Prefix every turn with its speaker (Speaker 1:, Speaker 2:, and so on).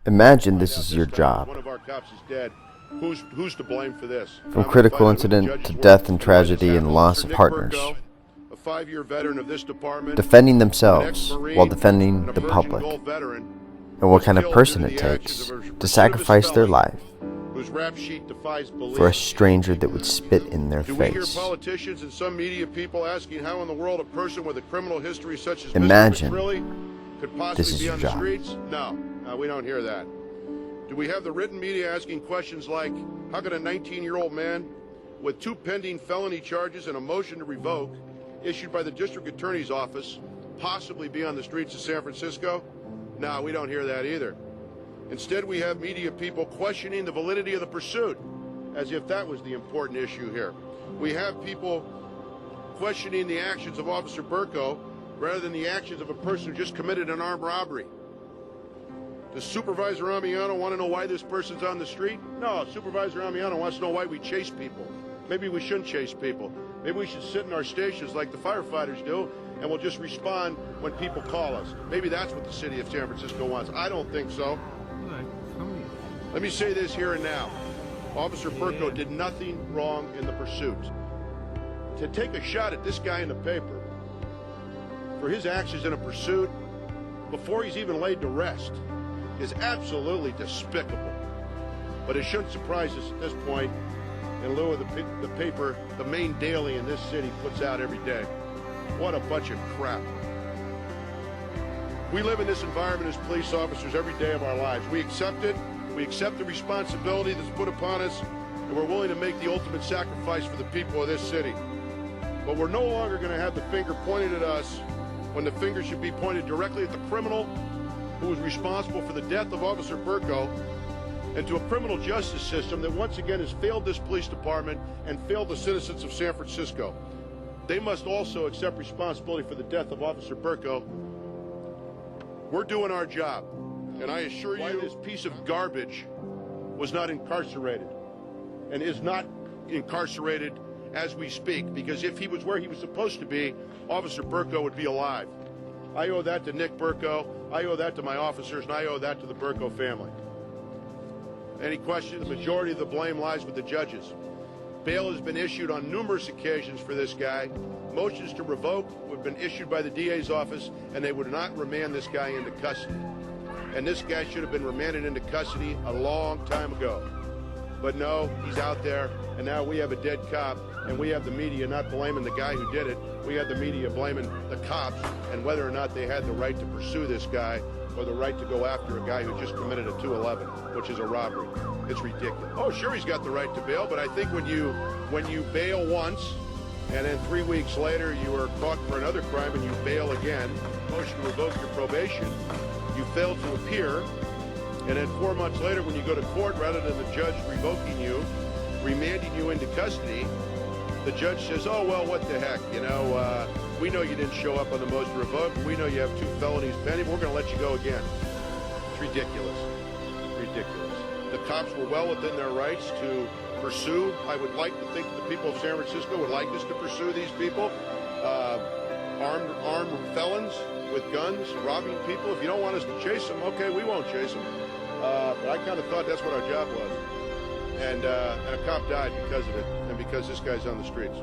Speaker 1: Imagine this is your job.
Speaker 2: One of our cops is dead. Who's to blame for this?
Speaker 1: From critical incident to death and tragedy and loss of partners.
Speaker 2: A 5-year veteran of this department,
Speaker 1: Defending themselves while defending the public. And what kind of person it takes to sacrifice their life for a stranger that would spit in their
Speaker 2: Do we hear
Speaker 1: face.
Speaker 2: politicians and some media people asking how in the world a person with a criminal history such as
Speaker 1: Imagine
Speaker 2: Mr. McCrilly could possibly
Speaker 1: this is
Speaker 2: be
Speaker 1: your
Speaker 2: on the
Speaker 1: job.
Speaker 2: streets? No, we don't hear that. Do we have the written media asking questions like, how could a 19-year-old man with 2 pending felony charges and a motion to revoke issued by the district attorney's office possibly be on the streets of San Francisco? No, we don't hear that either. Instead, we have media people questioning the validity of the pursuit, as if that was the important issue here. We have people questioning the actions of Officer Burko rather than the actions of a person who just committed an armed robbery. Does Supervisor Amiano want to know why this person's on the street? No, Supervisor Amiano wants to know why we chase people. Maybe we shouldn't chase people. Maybe we should sit in our stations like the firefighters do, and we'll just respond when people call us. Maybe that's what the city of San Francisco wants. I don't think so. Let me say this here and now. Officer Burko did nothing wrong in the pursuit. To take a shot at this guy in the paper for his actions in a pursuit before he's even laid to rest is absolutely despicable. But it shouldn't surprise us at this point in lieu of the paper the main daily in this city puts out every day. What a bunch of crap. We live in this environment as police officers every day of our lives. We accept it. We accept the responsibility that's put upon us, and we're willing to make the ultimate sacrifice for the people of this city. But we're no longer going to have the finger pointed at us when the finger should be pointed directly at the criminal who was responsible for the death of Officer Burko, and to a criminal justice system that once again has failed this police department and failed the citizens of San Francisco. They must also accept responsibility for the death of Officer Burko. We're doing our job, and I assure you this piece of garbage was not incarcerated and is not incarcerated as we speak, because if he was where he was supposed to be, Officer Burko would be alive. I owe that to Nick Burko, I owe that to my officers, and I owe that to the Burko family. Any questions? The majority of the blame lies with the judges. Bail has been issued on numerous occasions for this guy. Motions to revoke have been issued by the DA's office, and they would not remand this guy into custody. And this guy should have been remanded into custody a long time ago. But no, he's out there, and now we have a dead cop, and we have the media not blaming the guy who did it. We have the media blaming the cops and whether or not they had the right to pursue this guy or the right to go after a guy who just committed a 211, which is a robbery. It's ridiculous. Oh, sure, he's got the right to bail, but I think when you bail once and then 3 weeks later you are caught for another crime and you bail again, motion to revoke your probation, you fail to appear, and then 4 months later when you go to court, rather than the judge revoking you, remanding you into custody, the judge says, oh, well, what the heck, we know you didn't show up on the motion to revoke, we know you have 2 felonies pending, but we're going to let you go again. It's ridiculous. Ridiculous. The cops were well within their rights to pursue. I would like to think the people of San Francisco would like us to pursue these people. Armed felons with guns, robbing people. If you don't want us to chase them, okay, we won't chase them. But I kind of thought that's what our job was. And a cop died because of it, and because this guy's on the streets.